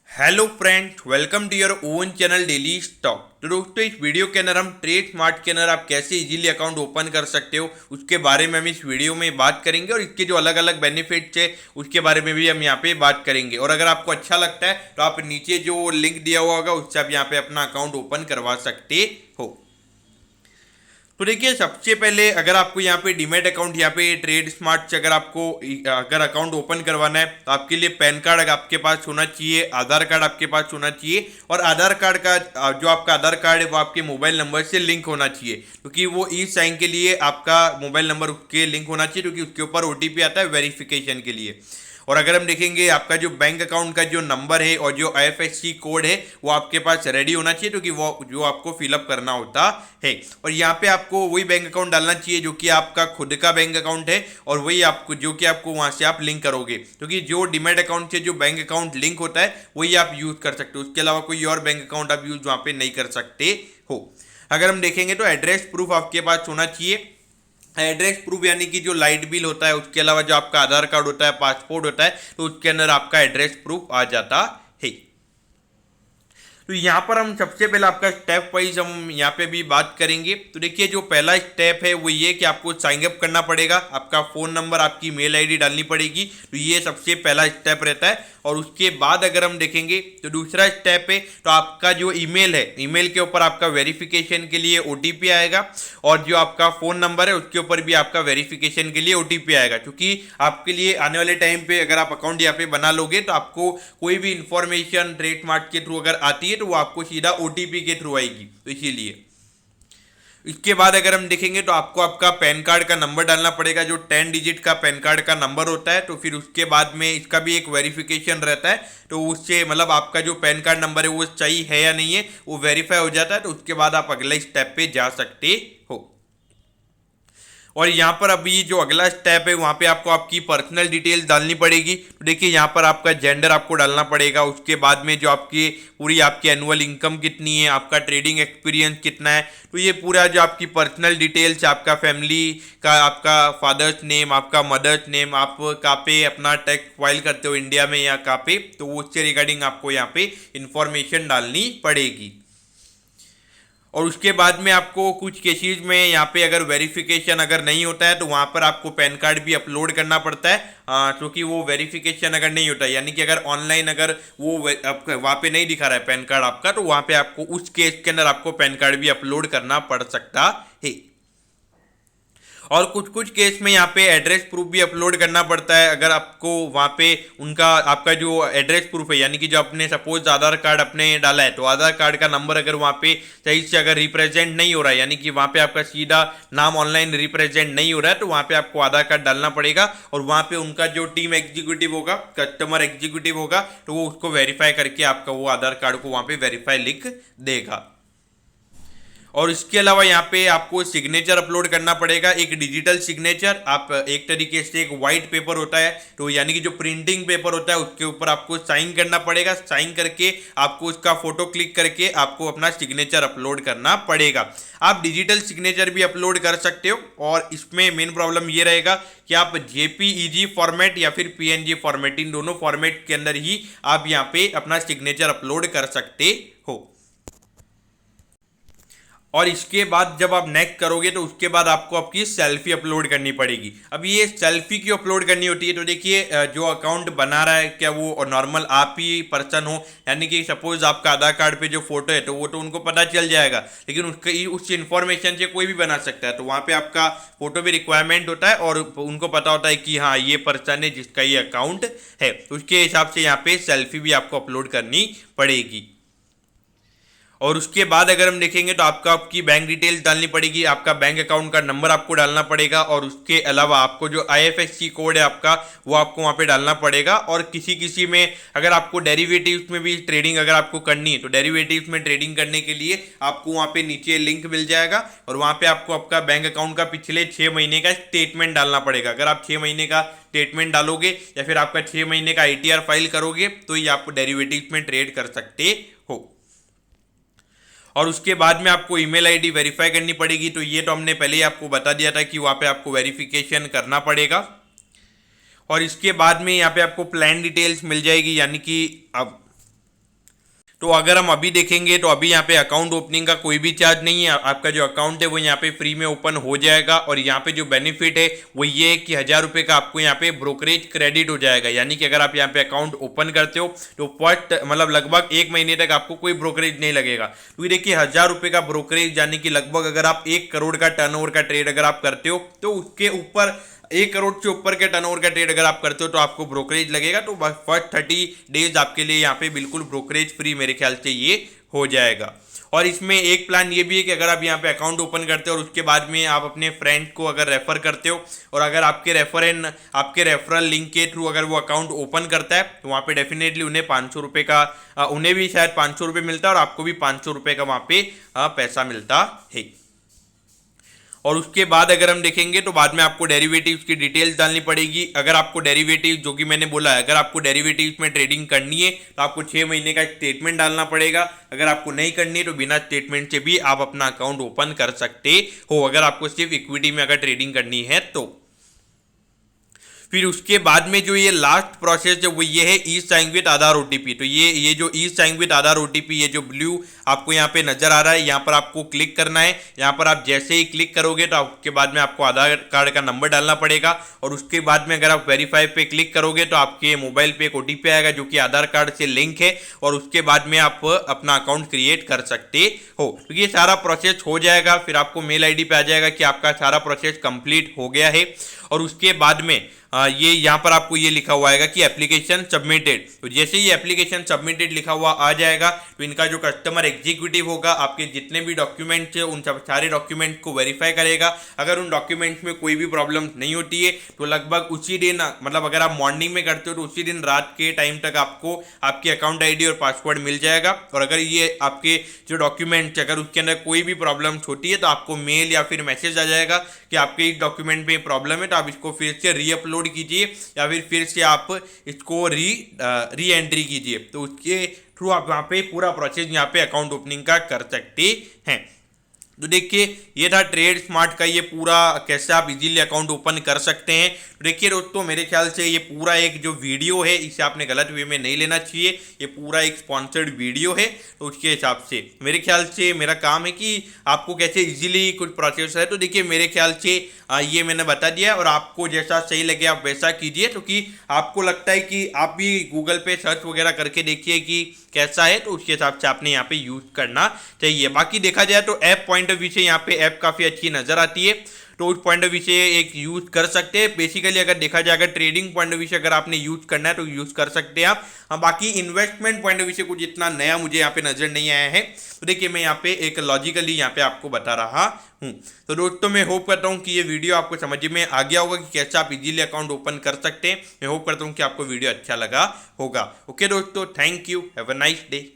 Hello friends, welcome to your own channel daily stock. तो दोस्तों, इस वीडियो के अंदर हम ट्रेड स्मार्ट के अंदर आप कैसे इजीली अकाउंट ओपन कर सकते हो उसके बारे में हम इस वीडियो में बात करेंगे और इसके जो अलग अलग बेनिफिट्स है उसके बारे में भी हम यहाँ पे बात करेंगे। और अगर आपको अच्छा लगता है तो आप नीचे जो लिंक दिया हुआ होगा उससे आप यहाँ पे अपना अकाउंट ओपन करवा सकते हो। तो देखिए, सबसे पहले अगर आपको यहाँ पे डीमैट अकाउंट यहाँ पे ट्रेड स्मार्ट से अगर अकाउंट ओपन करवाना है तो आपके लिए पैन कार्ड आपके पास होना चाहिए, आधार कार्ड आपके पास होना चाहिए और आधार कार्ड का जो आपका आधार कार्ड है वो आपके मोबाइल नंबर से लिंक होना चाहिए, क्योंकि वो ई साइन के लिए आपका मोबाइल नंबर उसके लिंक होना चाहिए, क्योंकि उसके ऊपर ओटीपी आता है वेरिफिकेशन के लिए। और अगर हम देखेंगे आपका जो बैंक अकाउंट का जो नंबर है और जो आईएफएससी कोड है वो आपके पास रेडी होना चाहिए, क्योंकि वो जो आपको फिलअप करना होता है। और यहाँ पे आपको वही बैंक अकाउंट डालना चाहिए जो कि आपका खुद का बैंक अकाउंट है और वही आपको जो कि आपको वहाँ से आप लिंक करोगे, क्योंकि जो डीमैट अकाउंट से जो बैंक अकाउंट लिंक होता है वही आप यूज़ कर सकते हो। उसके अलावा कोई और बैंक अकाउंट आप यूज़ वहाँ पे नहीं कर सकते हो। अगर हम देखेंगे तो एड्रेस प्रूफ आपके पास होना चाहिए। एड्रेस प्रूफ यानी कि जो लाइट बिल होता है, उसके अलावा जो आपका आधार कार्ड होता है, पासपोर्ट होता है, तो उसके अंदर आपका एड्रेस प्रूफ आ जाता है। तो यहाँ पर हम सबसे पहले आपका स्टेप वाइज हम यहाँ पे भी बात करेंगे। तो देखिए, जो पहला स्टेप है वो ये कि आपको साइन अप करना पड़ेगा, आपका फ़ोन नंबर, आपकी मेल आईडी डालनी पड़ेगी। तो ये सबसे पहला स्टेप रहता है। और उसके बाद अगर हम देखेंगे तो दूसरा स्टेप है, तो आपका जो ईमेल है, ईमेल के ऊपर आपका वेरिफिकेशन के लिए ओटीपी आएगा और जो आपका फ़ोन नंबर है उसके ऊपर भी आपका वेरिफिकेशन के लिए ओटीपी आएगा, क्योंकि आपके लिए आने वाले टाइम पे अगर आप अकाउंट यहाँ पे बना लोगे तो आपको कोई भी इंफॉर्मेशन ट्रेड स्मार्ट के थ्रू अगर आती है तो वो आपको सीधा ओटीपी के थ्रू आएगी, तो इसीलिए। इसके बाद अगर हम देखेंगे तो आपको आपका पैन कार्ड का नंबर डालना पड़ेगा, जो 10 डिजिट का पैन कार्ड का नंबर होता है। तो फिर उसके बाद में इसका भी एक वेरिफिकेशन रहता है, तो उससे मतलब आपका जो पैन कार्ड नंबर है वो सही है या नहीं है वो वेरीफाई हो जाता है। तो उसके बाद आप अगले स्टेप पे जा सकते हो। और यहाँ पर अभी जो अगला स्टेप है वहाँ पे आपको आपकी पर्सनल डिटेल्स डालनी पड़ेगी। तो देखिए, यहाँ पर आपका जेंडर आपको डालना पड़ेगा, उसके बाद में जो आपकी एनुअल इनकम कितनी है, आपका ट्रेडिंग एक्सपीरियंस कितना है, तो ये पूरा जो आपकी पर्सनल डिटेल्स, आपका फैमिली का, आपका फादर्स नेम, आपका मदर्स नेम, आप कहाँ पे अपना टैक्स फाइल करते हो, इंडिया में या कहाँ पे, तो उससे रिगार्डिंग आपको यहाँ पे इंफॉर्मेशन डालनी पड़ेगी। और उसके बाद में आपको कुछ केसेस में यहाँ पे अगर वेरिफिकेशन अगर नहीं होता है तो वहाँ पर आपको पैन कार्ड भी अपलोड करना पड़ता है, क्योंकि वो वेरिफिकेशन अगर नहीं होता है, यानी कि अगर ऑनलाइन अगर वो वहाँ पे नहीं दिखा रहा है पैन कार्ड आपका, तो वहाँ पे आपको उस केस के अंदर आपको पैन कार्ड भी अपलोड करना पड़ सकता है। और कुछ कुछ केस में यहाँ पे एड्रेस प्रूफ भी अपलोड करना पड़ता है, अगर आपको वहाँ पे उनका आपका जो एड्रेस प्रूफ है, यानी कि जो आपने सपोज आधार कार्ड अपने डाला है तो आधार कार्ड का नंबर अगर वहाँ पे सही से अगर रिप्रेजेंट नहीं हो रहा है, यानी कि वहाँ पे आपका सीधा नाम ऑनलाइन रिप्रेजेंट नहीं हो रहा है, तो वहाँ पे आपको आधार कार्ड डालना पड़ेगा और वहाँ पे उनका जो टीम एग्जीक्यूटिव होगा, कस्टमर एग्जीक्यूटिव होगा, तो वो उसको वेरीफाई करके आपका वो आधार कार्ड को वहाँ पे वेरीफाई लिख देगा। और इसके अलावा यहाँ पे आपको सिग्नेचर अपलोड करना पड़ेगा, एक डिजिटल सिग्नेचर। आप एक तरीके से एक वाइट पेपर होता है, तो यानी कि जो प्रिंटिंग पेपर होता है उसके ऊपर आपको साइन करना पड़ेगा। साइन करके आपको उसका फोटो क्लिक करके आपको अपना सिग्नेचर अपलोड करना पड़ेगा। आप डिजिटल सिग्नेचर भी अपलोड कर सकते हो और इसमें मेन प्रॉब्लम ये रहेगा कि आप जेपीईजी फॉर्मेट या फिर पीएनजी फॉर्मेट, इन दोनों फॉर्मेट के अंदर ही आप यहाँ पे अपना सिग्नेचर अपलोड कर सकते हो। और इसके बाद जब आप नेक्स्ट करोगे तो उसके बाद आपको आपकी सेल्फी अपलोड करनी पड़ेगी। अब ये सेल्फी क्यों अपलोड करनी होती है, तो देखिए, जो अकाउंट बना रहा है क्या वो नॉर्मल आप ही पर्सन हो, यानी कि सपोज आपका आधार कार्ड पे जो फोटो है तो वो तो उनको पता चल जाएगा, लेकिन उसके उस इन्फॉर्मेशन से कोई भी बना सकता है, तो वहाँ पे आपका फोटो भी रिक्वायरमेंट होता है और उनको पता होता है कि हाँ ये पर्सन है जिसका ये अकाउंट है, उसके हिसाब से यहाँ पे सेल्फी भी आपको अपलोड करनी पड़ेगी। और उसके बाद अगर हम देखेंगे तो आपका आपकी बैंक डिटेल्स डालनी पड़ेगी, आपका बैंक अकाउंट का नंबर आपको डालना पड़ेगा और उसके अलावा आपको जो आईएफएससी कोड है आपका वो आपको वहाँ पे डालना पड़ेगा। और किसी किसी में अगर आपको डेरिवेटिव्स में भी ट्रेडिंग अगर आपको करनी है तो डेरिवेटिव्स में ट्रेडिंग करने के लिए आपको वहाँ पे नीचे लिंक मिल जाएगा और वहाँ पे आपको आपका बैंक अकाउंट का पिछले 6 महीने का स्टेटमेंट डालना पड़ेगा। अगर आप 6 महीने का स्टेटमेंट डालोगे या फिर आपका 6 महीने का आईटीआर फाइल करोगे तो ये आप डेरिवेटिव्स में ट्रेड कर सकते हो। और उसके बाद में आपको ईमेल आईडी वेरीफाई करनी पड़ेगी, तो ये तो हमने पहले ही आपको बता दिया था कि वहाँ पे आपको वेरिफिकेशन करना पड़ेगा। और इसके बाद में यहाँ पे आपको प्लान डिटेल्स मिल जाएगी, यानी कि अब तो अगर हम अभी देखेंगे तो अभी यहाँ पे अकाउंट ओपनिंग का कोई भी चार्ज नहीं है। आपका जो अकाउंट है वो यहाँ पे फ्री में ओपन हो जाएगा। और यहाँ पे जो बेनिफिट है वो ये है कि 1000 रुपये का आपको यहाँ पे ब्रोकरेज क्रेडिट हो जाएगा। यानी कि अगर आप यहाँ पे अकाउंट ओपन करते हो तो फर्स्ट मतलब लगभग 1 महीने तक आपको कोई ब्रोकरेज नहीं लगेगा। क्योंकि देखिए 1000 रुपये का ब्रोकरेज यानी कि लगभग अगर आप 1 करोड़ का टर्नओवर का ट्रेड अगर आप करते हो तो उसके ऊपर 1 करोड़ से ऊपर के टर्नओवर का ट्रेड अगर आप करते हो तो आपको ब्रोकरेज लगेगा। तो फर्स्ट 30 डेज आपके लिए यहाँ पे बिल्कुल ब्रोकरेज फ्री मेरे ख्याल से ये हो जाएगा। और इसमें एक प्लान ये भी है कि अगर आप यहाँ पे अकाउंट ओपन करते हो और उसके बाद में आप अपने फ्रेंड को अगर रेफर करते हो और अगर आपके रेफरल लिंक के थ्रू अगर वो अकाउंट ओपन करता है तो वहाँ पे डेफिनेटली उन्हें 500 रुपये का उन्हें भी शायद 500 रुपये मिलता है और आपको भी 500 रुपये का वहाँ पे पैसा मिलता है। और उसके बाद अगर हम देखेंगे तो बाद में आपको डेरिवेटिव्स की डिटेल्स डालनी पड़ेगी। अगर आपको डेरिवेटिव जो कि मैंने बोला है, अगर आपको डेरिवेटिव्स में ट्रेडिंग करनी है तो आपको 6 महीने का स्टेटमेंट डालना पड़ेगा। अगर आपको नहीं करनी है तो बिना स्टेटमेंट से भी आप अपना अकाउंट ओपन कर सकते हो, अगर आपको सिर्फ इक्विटी में अगर ट्रेडिंग करनी है तो। फिर उसके बाद में जो ये लास्ट प्रोसेस है वो ये है ई साइन विद आधार ओटीपी। तो ये जो ई साइन विद आधार ओटीपी, ये जो ब्लू आपको यहाँ पे नजर आ रहा है, यहाँ पर आपको क्लिक करना है। यहाँ पर आप जैसे ही क्लिक करोगे तो उसके बाद में आपको आधार कार्ड का नंबर डालना पड़ेगा। और उसके बाद में अगर आप वेरीफाई पे क्लिक करोगे तो आपके मोबाइल पे एक ओटीपी आएगा जो कि आधार कार्ड से लिंक है। और उसके बाद में आप अपना अकाउंट क्रिएट कर सकते हो। तो ये सारा प्रोसेस हो जाएगा, फिर आपको मेल आईडी पे आ जाएगा कि आपका सारा प्रोसेस कंप्लीट हो गया है। और उसके बाद में ये यहाँ पर आपको ये लिखा हुआ आएगा कि एप्लीकेशन सबमिटेड। तो जैसे ही एप्लीकेशन सबमिटेड लिखा हुआ आ जाएगा तो इनका जो कस्टमर एग्जीक्यूटिव होगा आपके जितने भी डॉक्यूमेंट्स है उन सब सारे डॉक्यूमेंट को वेरीफाई करेगा। अगर उन डॉक्यूमेंट्स में कोई भी प्रॉब्लम नहीं होती है तो लगभग उसी दिन, मतलब अगर आप मॉर्निंग में करते हो तो उसी दिन रात के टाइम तक आपको आपकी अकाउंट आईडी और पासवर्ड मिल जाएगा। और अगर ये आपके जो डॉक्यूमेंट्स अगर उसके अंदर कोई भी प्रॉब्लम होती है तो आपको मेल या फिर मैसेज आ जाएगा कि आपके एक डॉक्यूमेंट में प्रॉब्लम है, तो आप इसको फिर से रीअपलोड कीजिए या फिर से आप इसको री एंट्री कीजिए। तो उसके थ्रू आप वहाँ पे पूरा प्रोसेस यहाँ पे अकाउंट ओपनिंग का कर सकते हैं। तो देखिए ये था ट्रेड स्मार्ट का ये पूरा कैसे आप इजीली अकाउंट ओपन कर सकते हैं। तो देखिए दोस्तों मेरे ख्याल से ये पूरा एक जो वीडियो है इसे आपने गलत वे में नहीं लेना चाहिए। ये पूरा एक स्पॉन्सर्ड वीडियो है, तो उसके हिसाब से मेरे ख्याल से मेरा काम है कि आपको कैसे इजीली कुछ प्रोसेस है। तो देखिए मेरे ख्याल से ये मैंने बता दिया और आपको जैसा सही लगे आप वैसा कीजिए। तो कि आपको लगता है कि आप भी गूगल पे सर्च वगैरह करके देखिए कि कैसा है, तो उसके हिसाब से आपने यहाँ पे यूज करना चाहिए। बाकी देखा जाए तो ऐप पॉइंट ऑफ व्यू से यहाँ पे ऐप काफ़ी अच्छी नज़र आती है, तो उस पॉइंट ऑफ व्यू से एक यूज कर सकते हैं। बेसिकली अगर देखा जाए अगर ट्रेडिंग पॉइंट ऑफ व्यू से अगर आपने यूज करना है तो यूज कर सकते हैं आप। हाँ बाकी इन्वेस्टमेंट पॉइंट ऑफ व्यू से कुछ इतना नया मुझे यहाँ पे नजर नहीं आया है। तो देखिए मैं यहाँ पे एक लॉजिकली यहाँ पे आपको बता रहा हूँ। तो दोस्तों मैं होप करता हूँ कि ये वीडियो आपको समझ में आ गया होगा कि कैसे आप इजीली अकाउंट ओपन कर सकते हैं। मैं होप करता हूँ कि आपको वीडियो अच्छा लगा होगा। ओके दोस्तों, thank you, have a nice day.